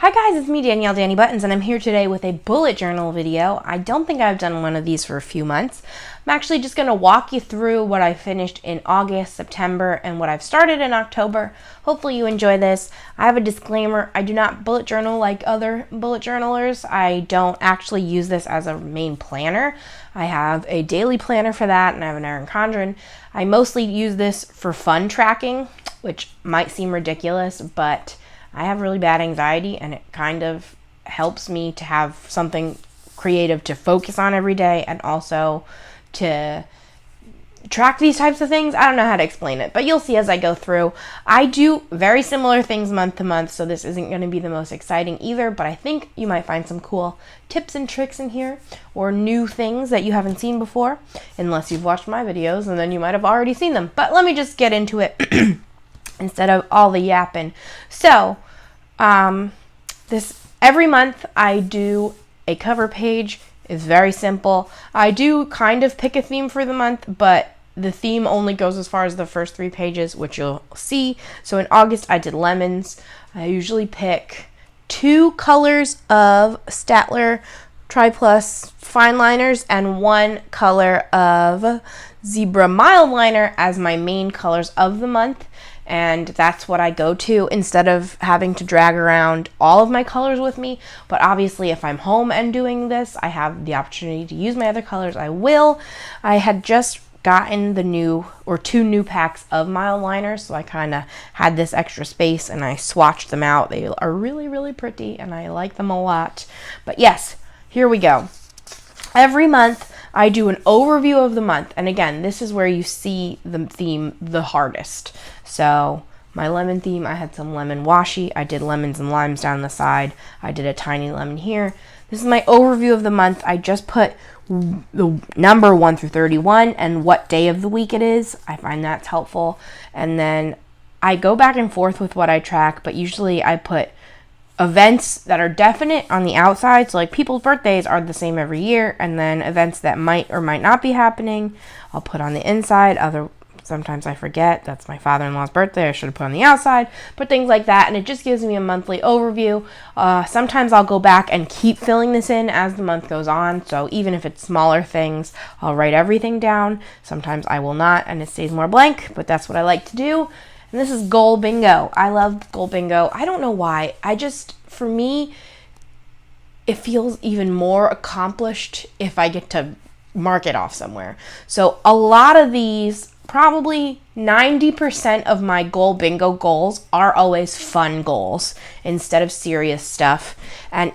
Hi guys, it's me Danielle Danny Buttons, and I'm here today with a bullet journal video. I don't think I've done one of these for a few months. I'm actually just going to walk you through what I finished in August, September, and what I've started in October. Hopefully you enjoy this. I have a disclaimer. I do not bullet journal like other bullet journalers. I don't actually use this as a main planner. I have a daily planner for that, and I have an Erin Condren. I mostly use this for fun tracking, which might seem ridiculous, but I have really bad anxiety, and it kind of helps me to have something creative to focus on every day and also to track these types of things. I don't know how to explain it, but you'll see as I go through. I do very similar things month to month, so this isn't going to be the most exciting either, but I think you might find some cool tips and tricks in here or new things that you haven't seen before, unless you've watched my videos, and then you might have already seen them. But let me just get into it instead of all the yapping. So, this every month I do a cover page. It's very simple. I do kind of pick a theme for the month, but the theme only goes as far as the first 3 pages, which you'll see. So in August I did lemons. I usually pick 2 colors of Statler Tri-Plus fine liners and 1 color of Zebra mild liner as my main colors of the month. And that's what I go to instead of having to drag around all of my colors with me. But obviously if I'm home and doing this, I have the opportunity to use my other colors. I will. I had just gotten the 2 new packs of mild liners, so I kind of had this extra space and I swatched them out. They are really, really pretty and I like them a lot. But yes, here we go. Every month I do an overview of the month, and again, this is where you see the theme the hardest. So my lemon theme, I had some lemon washi. I did lemons and limes down the side. I did a tiny lemon here. This is my overview of the month. I just put the number 1 through 31 and what day of the week it is. I find that's helpful. And then I go back and forth with what I track, but usually I put events that are definite on the outside, so like people's birthdays are the same every year, and then events that might or might not be happening I'll put on the inside. Sometimes I forget, that's my father-in-law's birthday, I should have put on the outside, but things like that, and it just gives me a monthly overview. Sometimes I'll go back and keep filling this in as the month goes on, so even if it's smaller things, I'll write everything down. Sometimes I will not, and it stays more blank, but that's what I like to do. And this is goal bingo. I love goal bingo. I don't know why. For me, it feels even more accomplished if I get to mark it off somewhere. So a lot of these, probably 90% of my goal bingo goals are always fun goals instead of serious stuff. And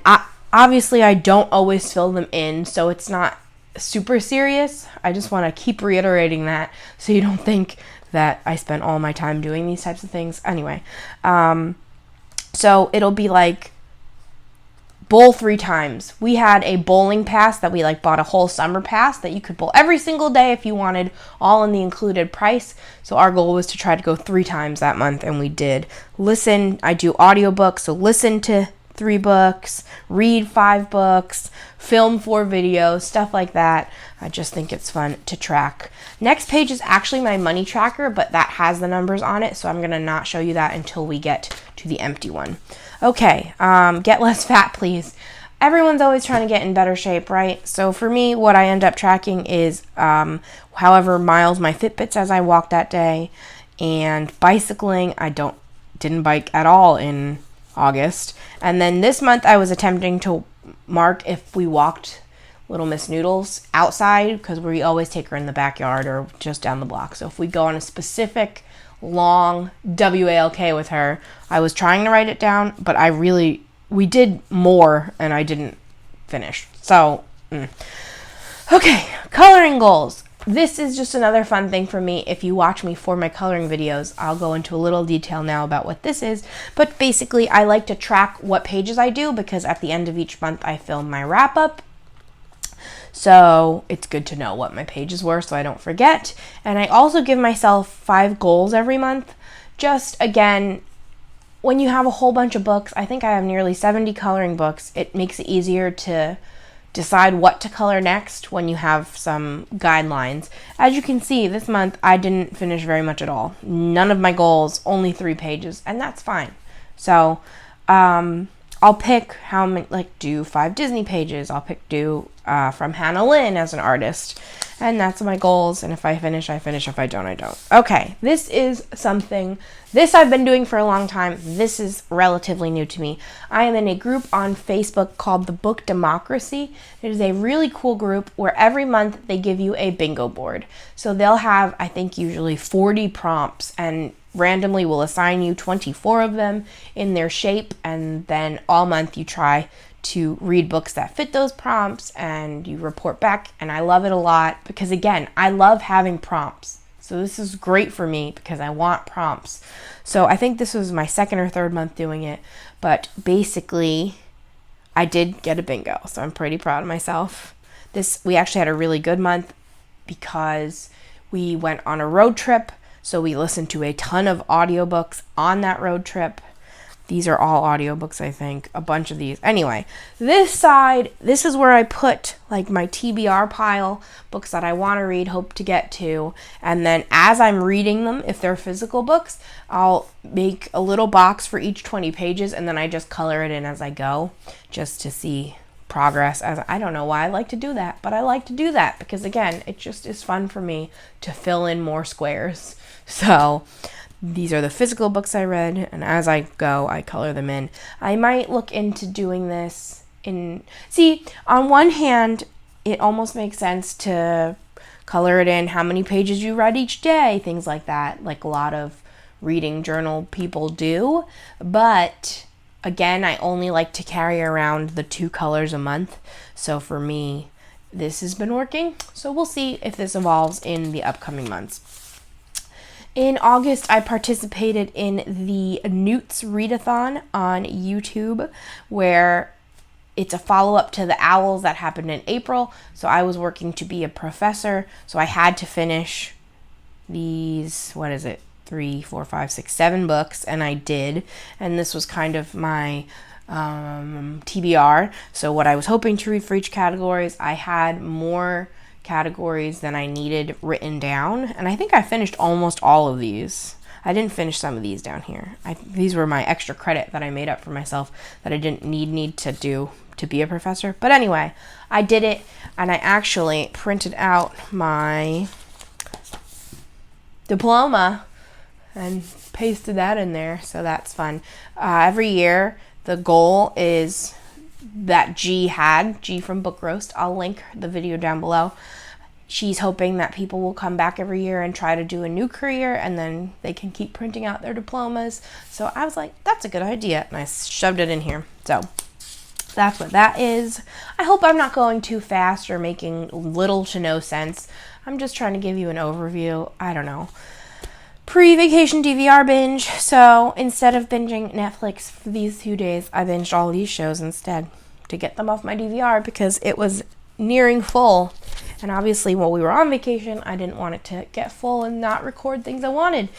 obviously I don't always fill them in, so it's not super serious. I just want to keep reiterating that so you don't think that I spent all my time doing these types of things. Anyway, so it'll be like bowl 3 times. We had a bowling pass that we bought a whole summer pass that you could bowl every single day if you wanted, all in the included price. So our goal was to try to go 3 times that month, and we did. I do audiobooks, so listen to 3 books, read 5 books, film 4 videos, stuff like that. I just think it's fun to track. Next page is actually my money tracker, but that has the numbers on it, so I'm going to not show you that until we get to the empty one. Okay, get less fat, please. Everyone's always trying to get in better shape, right? So for me, what I end up tracking is however miles my Fitbit says I walked that day, and bicycling. I didn't bike at all in August. And then this month I was attempting to mark if we walked Little Miss Noodles outside, because we always take her in the backyard or just down the block. So if we go on a specific long WALK with her, I was trying to write it down, but we did more and I didn't finish. So, okay, coloring goals. This is just another fun thing for me. If you watch me for my coloring videos, I'll go into a little detail now about what this is. But basically, I like to track what pages I do, because at the end of each month, I film my wrap-up. So it's good to know what my pages were so I don't forget. And I also give myself 5 goals every month. Just, again, when you have a whole bunch of books, I think I have nearly 70 coloring books, it makes it easier to decide what to color next when you have some guidelines. As you can see, this month I didn't finish very much at all. None of my goals, only 3 pages, and that's fine. So I'll pick how many, like do 5 Disney pages. I'll do from Hannah Lynn as an artist. And that's my goals. And if I finish, I finish. If I don't, I don't. Okay, this is something, this I've been doing for a long time. This is relatively new to me. I am in a group on Facebook called the Book Democracy. It is a really cool group where every month they give you a bingo board. So they'll have, I think, usually 40 prompts, and randomly will assign you 24 of them in their shape, and then all month you try to read books that fit those prompts and you report back. And I love it a lot because, again, I love having prompts. So this is great for me because I want prompts. So I think this was my second or third month doing it, but basically I did get a bingo, so I'm pretty proud of myself. We actually had a really good month because we went on a road trip. So we listened to a ton of audiobooks on that road trip. These are all audiobooks, I think. A bunch of these. Anyway, this side, this is where I put like my TBR pile, books that I want to read, hope to get to. And then as I'm reading them, if they're physical books, I'll make a little box for each 20 pages, and then I just color it in as I go just to see progress. As I don't know why I like to do that, but I like to do that because, again, it just is fun for me to fill in more squares. So these are the physical books I read, and as I go, I color them in. I might look into doing this on one hand, it almost makes sense to color it in how many pages you read each day, things like that, like a lot of reading journal people do. But again, I only like to carry around the 2 colors a month. So for me, this has been working. So we'll see if this evolves in the upcoming months. In August, I participated in the Newt's Readathon on YouTube, where it's a follow-up to the Owls that happened in April. So I was working to be a professor, so I had to finish these, 3, 4, 5, 6, 7 books, and I did. And this was kind of my TBR. So what I was hoping to read for each categories, I had more categories than I needed written down, and I think I finished almost all of these. I didn't finish some of these down here. These were my extra credit that I made up for myself that I didn't need to do to be a professor. But anyway, I did it, and I actually printed out my diploma and pasted that in there, so that's fun. Every year, the goal is that G from Book Roast. I'll link the video down below. She's hoping that people will come back every year and try to do a new career, and then they can keep printing out their diplomas. So I was like, that's a good idea, and I shoved it in here. So that's what that is. I hope I'm not going too fast or making little to no sense. I'm just trying to give you an overview. I don't know. Pre-vacation DVR binge. So instead of binging Netflix for these 2 days, I binged all these shows instead to get them off my DVR because it was nearing full. And obviously while we were on vacation, I didn't want it to get full and not record things I wanted.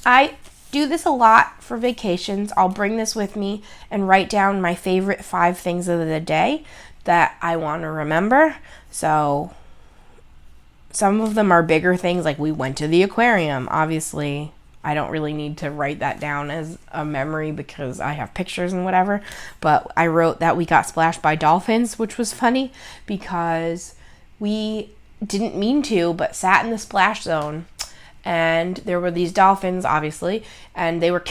I do this a lot for vacations. I'll bring this with me and write down my favorite 5 things of the day that I want to remember. So some of them are bigger things, like we went to the aquarium. Obviously, I don't really need to write that down as a memory because I have pictures and whatever. But I wrote that we got splashed by dolphins, which was funny because we didn't mean to, but sat in the splash zone. And there were these dolphins, obviously, and they were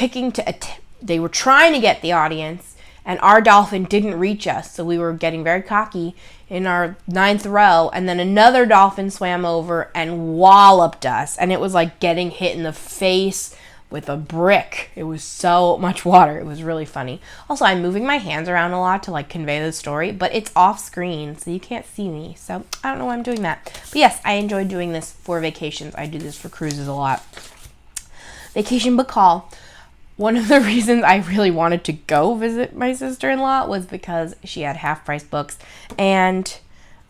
they were trying to get the audience, and our dolphin didn't reach us. So we were getting very cocky in our 9th row, and then another dolphin swam over and walloped us, and it was like getting hit in the face with a brick. It was so much water. It was really funny. Also, I'm moving my hands around a lot to like convey the story, but it's off screen, so you can't see me. So I don't know why I'm doing that. But yes, I enjoy doing this for vacations. I do this for cruises a lot. Vacation book haul. One of the reasons I really wanted to go visit my sister-in-law was because she had half-price books, and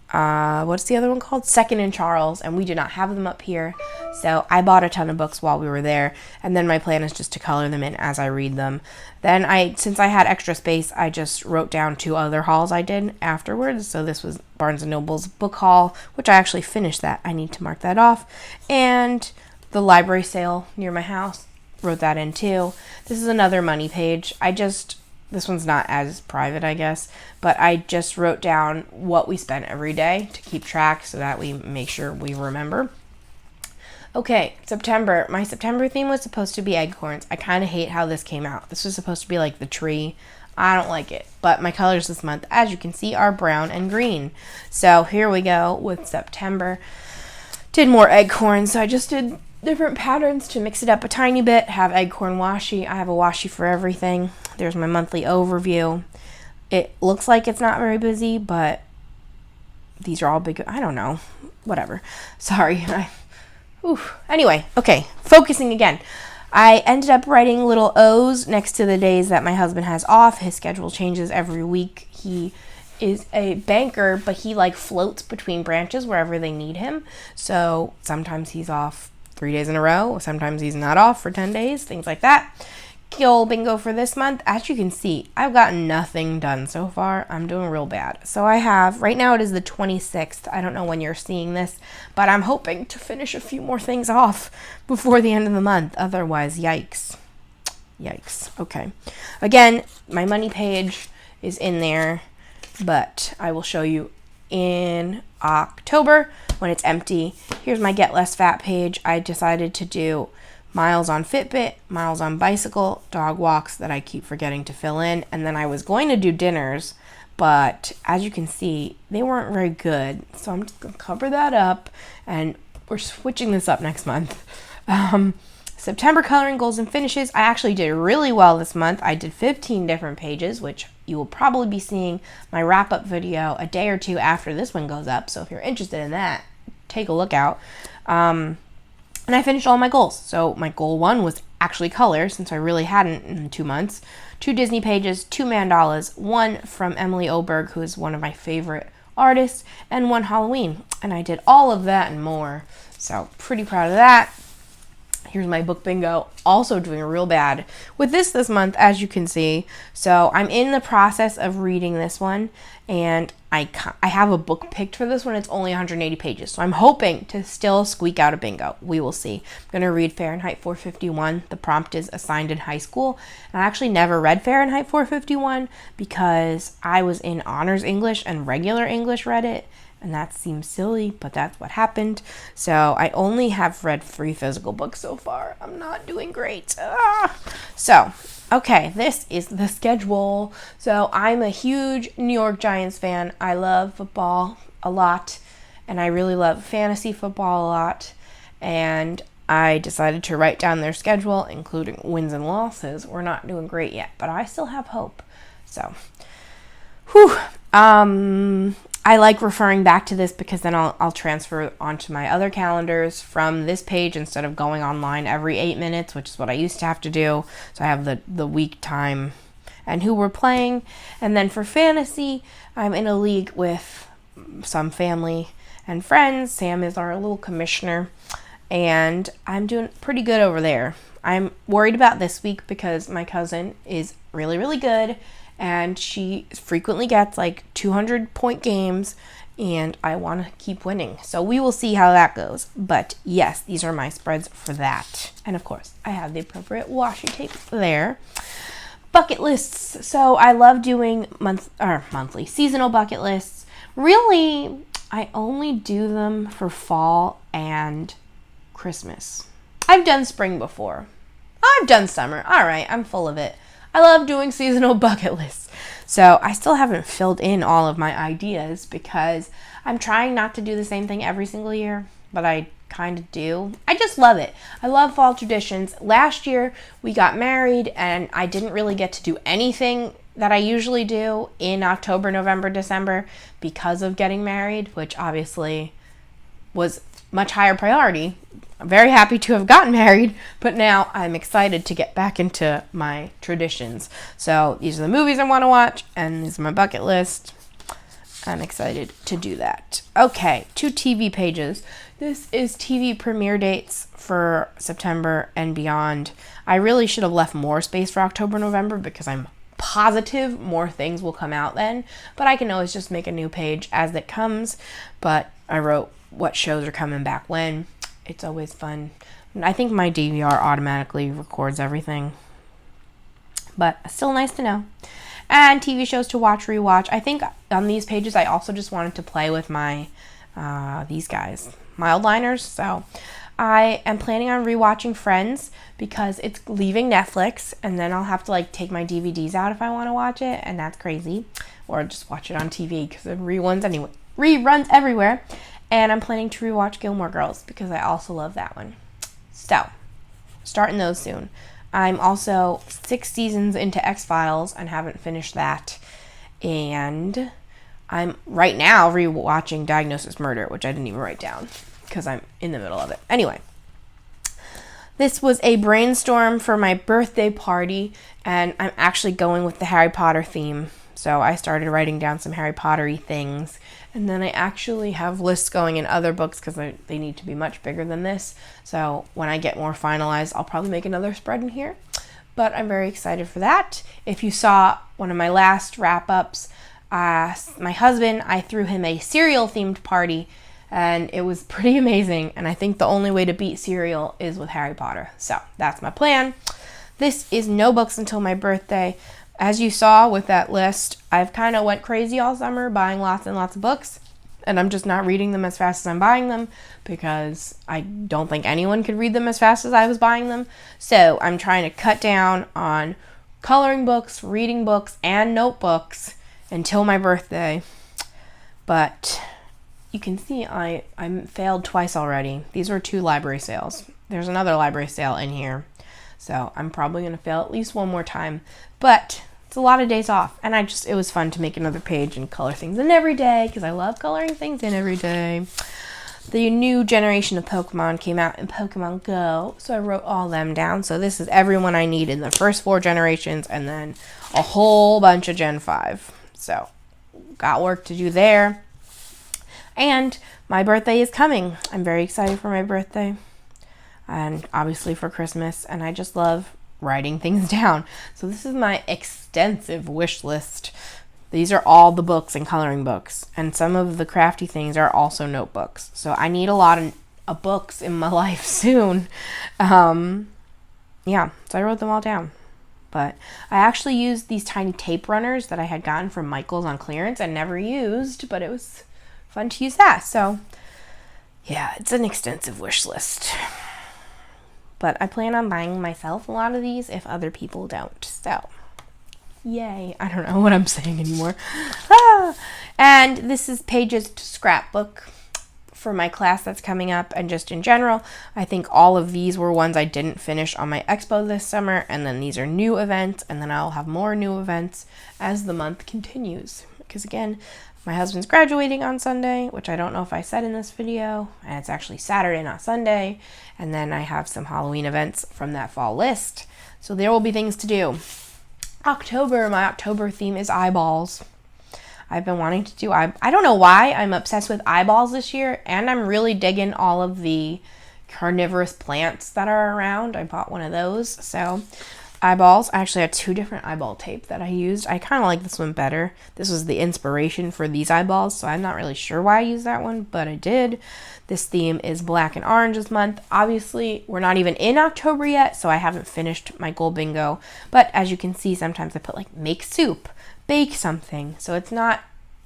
what's the other one called? Second and Charles, and we do not have them up here. So I bought a ton of books while we were there, and then my plan is just to color them in as I read them. Then since I had extra space, I just wrote down 2 other hauls I did afterwards. So this was Barnes & Noble's book haul, which I actually finished that. I need to mark that off. And the library sale near my house, wrote that in too. This is another money page. I just this one's not as private, I guess, but I just wrote down what we spent every day to keep track so that we make sure we remember. Okay, September. My September theme was supposed to be acorns. I kind of hate how this came out. This was supposed to be like the tree. I don't like it. But my colors this month, as you can see, are brown and green. So here we go with September. Did more acorns. So I just did different patterns to mix it up a tiny bit. Have acorn washi. I have a washi for everything. There's my monthly overview. It looks like it's not very busy, but these are all big. I don't know. Whatever. Sorry. Anyway, okay, focusing again. I ended up writing little O's next to the days that my husband has off. His schedule changes every week. He is a banker, but he like floats between branches wherever they need him. So sometimes he's off 3 days in a row. Sometimes he's not off for 10 days, things like that. Skill bingo for this month. As you can see, I've gotten nothing done so far. I'm doing real bad. So I have, right now it is the 26th. I don't know when you're seeing this, but I'm hoping to finish a few more things off before the end of the month. Otherwise, yikes. Yikes. Okay. Again, my money page is in there, but I will show you in October when it's empty. Here's my Get Less Fat page. I decided to do miles on Fitbit, miles on bicycle, dog walks that I keep forgetting to fill in, and then I was going to do dinners, but as you can see, they weren't very good, so I'm just going to cover that up, and we're switching this up next month. September coloring goals and finishes. I actually did really well this month. I did 15 different pages, which you will probably be seeing my wrap-up video a day or two after this one goes up, so if you're interested in that, take a look out. And I finished all my goals. So my goal 1 was actually color, since I really hadn't in 2 months. 2 Disney pages, 2 mandalas, 1 from Emily Oberg, who is one of my favorite artists, and 1 Halloween. And I did all of that and more. So pretty proud of that. Here's my book bingo, also doing real bad with this month, as you can see. So I'm in the process of reading this one, and I have a book picked for this one. It's only 180 pages, so I'm hoping to still squeak out a bingo. We will see. I'm going to read Fahrenheit 451. The prompt is assigned in high school, and I actually never read Fahrenheit 451 because I was in honors English and regular English read it. And that seems silly, but that's what happened. So I only have read 3 physical books so far. I'm not doing great. So, okay, this is the schedule. So I'm a huge New York Giants fan. I love football a lot, and I really love fantasy football a lot. And I decided to write down their schedule, including wins and losses. We're not doing great yet, but I still have hope. So, I like referring back to this because then I'll transfer onto my other calendars from this page instead of going online every 8 minutes, which is what I used to have to do. So I have the week time and who we're playing. And then for fantasy, I'm in a league with some family and friends. Sam is our little commissioner, and I'm doing pretty good over there. I'm worried about this week because my cousin is really, really good, and she frequently gets like 200-point games, and I want to keep winning. So we will see how that goes. But yes, these are my spreads for that. And of course, I have the appropriate washi tape there. Bucket lists. So I love doing monthly seasonal bucket lists. Really, I only do them for fall and Christmas. I've done spring before. I've done summer. All right, I'm full of it. I love doing seasonal bucket lists. So I still haven't filled in all of my ideas because I'm trying not to do the same thing every single year, but I kind of do. I just love it. I love fall traditions. Last year we got married, and I didn't really get to do anything that I usually do in October, November, December because of getting married, which obviously was much higher priority. I'm very happy to have gotten married, but now I'm excited to get back into my traditions. So these are the movies I want to watch, and these are my bucket list. I'm excited to do that. Okay, 2 TV pages. This is TV premiere dates for September and beyond. I really should have left more space for October, November because I'm positive more things will come out then, but I can always just make a new page as it comes. But I wrote what shows are coming back when. It's always fun. I think my DVR automatically records everything. but still nice to know. And TV shows to watch, rewatch. I think on these pages I also just wanted to play with my these guys, Mildliners. So I am planning on rewatching Friends because it's leaving Netflix, and then I'll have to like take my DVDs out if I want to watch it, and that's crazy. Or just watch it on TV because it reruns everywhere. And I'm planning to rewatch Gilmore Girls because I also love that one. So, starting those soon. I'm also 6 seasons into X-Files and haven't finished that. And I'm right now rewatching Diagnosis Murder, which I didn't even write down because I'm in the middle of it. Anyway, this was a brainstorm for my birthday party, and I'm actually going with the Harry Potter theme. So I started writing down some Harry Potter-y things, and then I actually have lists going in other books because they need to be much bigger than this. So when I get more finalized, I'll probably make another spread in here. But I'm very excited for that. If you saw one of my last wrap-ups, my husband, I threw him a cereal-themed party, and it was pretty amazing. And I think the only way to beat cereal is with Harry Potter. So that's my plan. This is no books until my birthday. As you saw with that list, I've kind of went crazy all summer buying lots and lots of books, and I'm just not reading them as fast as I'm buying them because I don't think anyone could read them as fast as I was buying them. So I'm trying to cut down on coloring books, reading books, and notebooks until my birthday. But you can see I failed twice already. These were 2 library sales. There's another library sale in here. So I'm probably going to fail at least one more time. But it's a lot of days off. And it was fun to make another page and color things in every day because I love coloring things in every day. The new generation of Pokemon came out in Pokemon Go. So I wrote all them down. So this is everyone I need in the first 4 generations and then a whole bunch of Gen 5. So got work to do there. And my birthday is coming. I'm very excited for my birthday. And obviously for Christmas, and I just love writing things down. So this is my extensive wish list. These are all the books and coloring books, and some of the crafty things are also notebooks. So I need a lot of books in my life soon. So I wrote them all down. But I actually used these tiny tape runners that I had gotten from Michael's on clearance and never used, but it was fun to use that. So yeah, it's an extensive wish list. But I plan on buying myself a lot of these if other people don't. So, yay. I don't know what I'm saying anymore. And this is pages to scrapbook for my class that's coming up. And just in general, I think all of these were ones I didn't finish on my expo this summer. And then these are new events. And then I'll have more new events as the month continues. Because again, my husband's graduating on Sunday, which I don't know if I said in this video, and it's actually Saturday, not Sunday. And then I have some Halloween events from that fall list. So there will be things to do. October, my October theme is eyeballs. I've been wanting to do, I don't know why I'm obsessed with eyeballs this year, and I'm really digging all of the carnivorous plants that are around. I bought one of those, so eyeballs. I actually had 2 different eyeball tape that I used. I kind of like this one better. This was the inspiration for these eyeballs, so I'm not really sure why I used that one, but I did. This theme is black and orange this month. Obviously, we're not even in October yet, so I haven't finished my goal bingo. But as you can see, sometimes I put like make soup, bake something. So it's not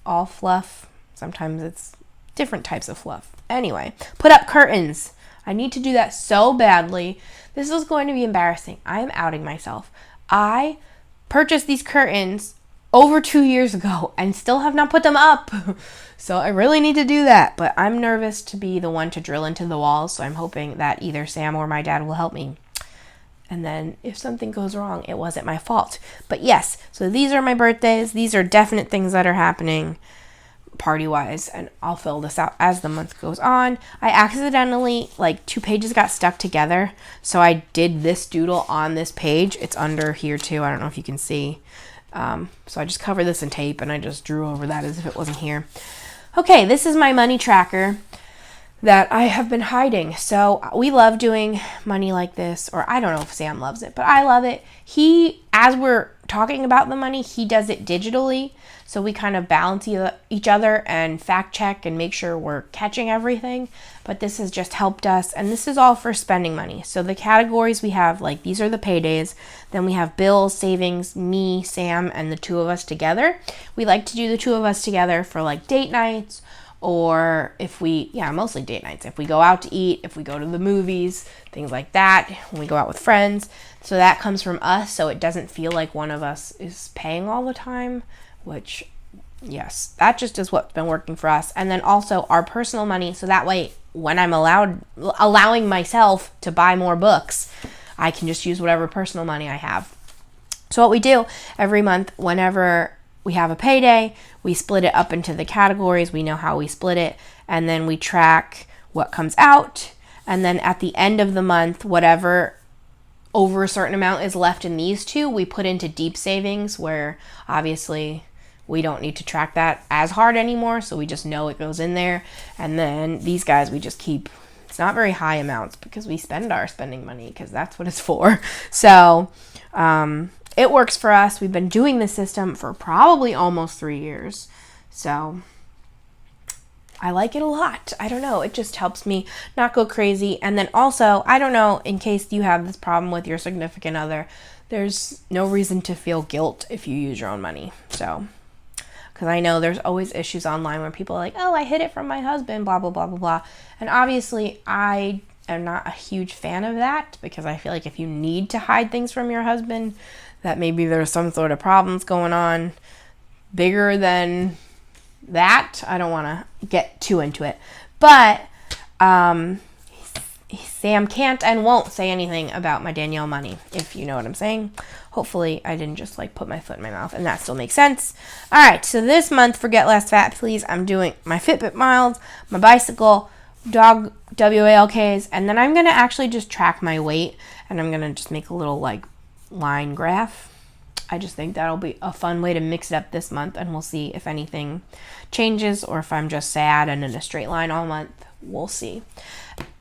all fluff. Sometimes it's different types of fluff. Anyway, put up curtains. I need to do that so badly. This is going to be embarrassing. I am outing myself. I purchased these curtains over 2 years ago and still have not put them up. So I really need to do that. But I'm nervous to be the one to drill into the walls. So I'm hoping that either Sam or my dad will help me. And then if something goes wrong, it wasn't my fault. But yes, so these are my birthdays. These are definite things that are happening party-wise, and I'll fill this out as the month goes on. I accidentally, 2 pages got stuck together, so I did this doodle on this page. It's under here too. I don't know if you can see. So I just covered this in tape, and I just drew over that as if it wasn't here. Okay, this is my money tracker. that I have been hiding. So we love doing money like this, or I don't know if Sam loves it, but I love it. As we're talking about the money, he does it digitally. So we kind of balance each other and fact check and make sure we're catching everything. But this has just helped us. And this is all for spending money. So the categories we have, like these are the paydays. Then we have bills, savings, me, Sam, and the two of us together. We like to do the two of us together for like date nights, or mostly date nights. If we go out to eat, if we go to the movies, things like that, when we go out with friends. So that comes from us, so it doesn't feel like one of us is paying all the time, which, yes, that just is what's been working for us. And then also our personal money, so that way when I'm allowing myself to buy more books, I can just use whatever personal money I have. So what we do every month, whenever we have a payday, we split it up into the categories. We know how we split it, and then we track what comes out. And then at the end of the month, whatever over a certain amount is left in these two, we put into deep savings, where obviously we don't need to track that as hard anymore, so we just know it goes in there. And then these guys, we just keep, it's not very high amounts because we spend our spending money, because that's what it's for. So it works for us. We've been doing this system for probably almost 3 years. So I like it a lot. I don't know. It just helps me not go crazy. And then also, I don't know, in case you have this problem with your significant other, there's no reason to feel guilt if you use your own money. So, because I know there's always issues online where people are like, oh, I hid it from my husband, blah, blah, blah, blah, blah. And obviously, I am not a huge fan of that, because I feel like if you need to hide things from your husband, that maybe there's some sort of problems going on bigger than that. I don't want to get too into it. But Sam can't and won't say anything about my Danielle money, if you know what I'm saying. Hopefully I didn't just like put my foot in my mouth, and that still makes sense. All right, so this month for Get Less Fat Please, I'm doing my Fitbit miles, my bicycle, dog WALKs, and then I'm going to actually just track my weight, and I'm going to just make a little like line graph. I just think that'll be a fun way to mix it up this month, and we'll see if anything changes or if I'm just sad and in a straight line all month. We'll see.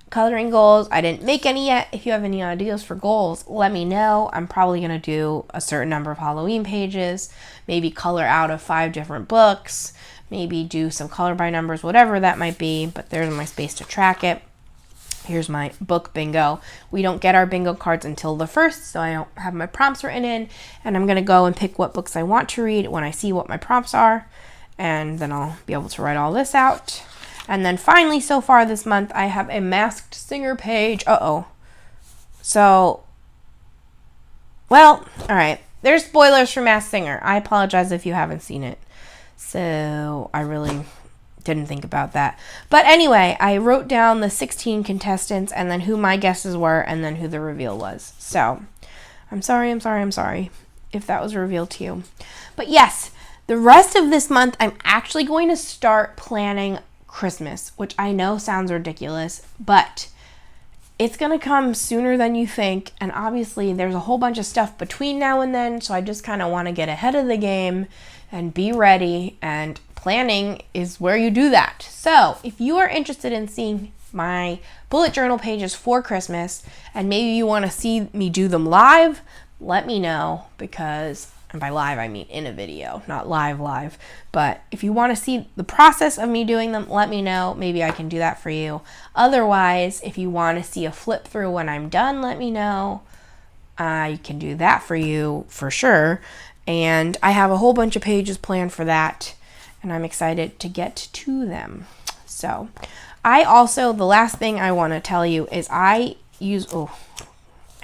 Coloring goals, I didn't make any yet. If you have any ideas for goals, let me know. I'm probably going to do a certain number of Halloween pages, maybe color out of 5 different books, maybe do some color by numbers, whatever that might be, but there's my space to track it. Here's my book bingo. We don't get our bingo cards until the 1st, so I don't have my prompts written in, and I'm going to go and pick what books I want to read when I see what my prompts are, and then I'll be able to write all this out. And then finally, so far this month, I have a Masked Singer page. So, well, all right. There's spoilers for Masked Singer. I apologize if you haven't seen it. So, I really didn't think about that. But anyway, I wrote down the 16 contestants and then who my guesses were and then who the reveal was. So, I'm sorry if that was revealed to you. But yes, the rest of this month, I'm actually going to start planning Christmas, which I know sounds ridiculous, but it's going to come sooner than you think. And obviously, there's a whole bunch of stuff between now and then, so I just kind of want to get ahead of the game and be ready, and planning is where you do that. So if you are interested in seeing my bullet journal pages for Christmas, and maybe you want to see me do them live, let me know, because, and by live I mean in a video, not live, but if you want to see the process of me doing them, let me know. Maybe I can do that for you. Otherwise, if you want to see a flip through when I'm done, let me know. I can do that for you for sure. And I have a whole bunch of pages planned for that, and I'm excited to get to them. So the last thing I want to tell you is I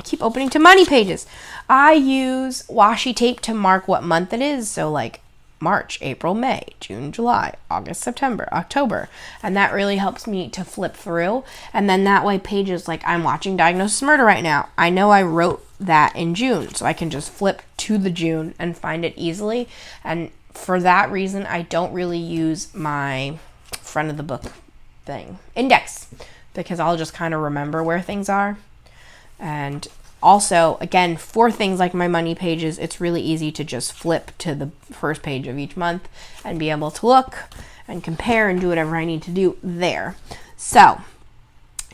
keep opening to money pages. I use washi tape to mark what month it is. So like March, April, May, June, July, August, September, October. And that really helps me to flip through. And then that way pages like I'm watching Diagnosis Murder right now, I know I wrote that in June, so I can just flip to the June and find it easily. And for that reason, I don't really use my front of the book thing index, because I'll just kind of remember where things are. And also, again, for things like my money pages, it's really easy to just flip to the first page of each month and be able to look and compare and do whatever I need to do there. So,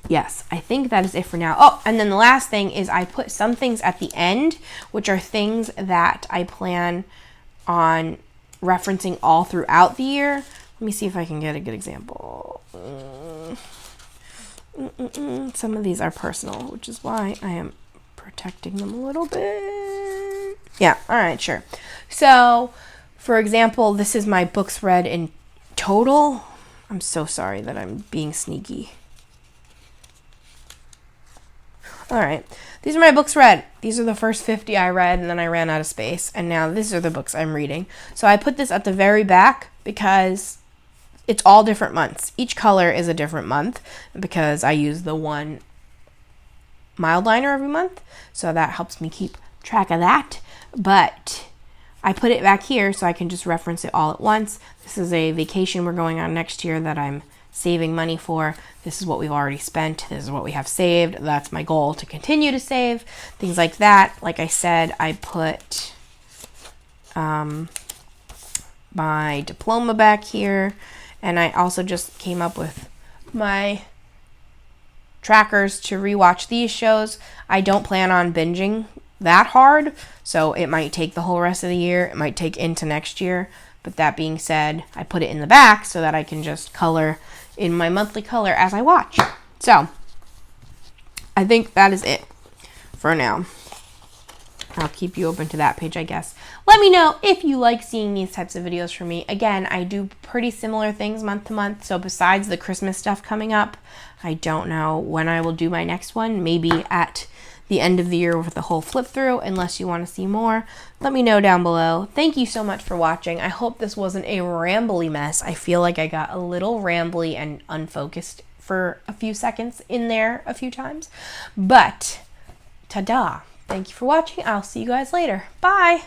yes, I think that is it for now. Oh, and then the last thing is I put some things at the end, which are things that I plan on referencing all throughout the year. Let me see if I can get a good example. Some of these are personal, which is why I am protecting them a little bit. Yeah, all right, sure. So, for example, this is my books read in total. I'm so sorry that I'm being sneaky. All right, these are my books read. These are the first 50 I read, and then I ran out of space. And now these are the books I'm reading. So I put this at the very back because it's all different months. Each color is a different month because I use the one mild liner every month. So that helps me keep track of that. But I put it back here so I can just reference it all at once. This is a vacation we're going on next year that I'm saving money for. This is what we've already spent. This is what we have saved. That's my goal, to continue to save. Things like that. Like I said, I put my diploma back here. And I also just came up with my trackers to rewatch these shows. I don't plan on binging that hard, so it might take the whole rest of the year. It might take into next year. But that being said, I put it in the back so that I can just color in my monthly color as I watch. So, I think that is it for now. I'll keep you open to that page, I guess. Let me know if you like seeing these types of videos from me. Again, I do pretty similar things month to month. So besides the Christmas stuff coming up, I don't know when I will do my next one. Maybe at the end of the year with the whole flip through, unless you want to see more. Let me know down below. Thank you so much for watching. I hope this wasn't a rambly mess. I feel like I got a little rambly and unfocused for a few seconds in there a few times. But, ta-da. Thank you for watching. I'll see you guys later. Bye.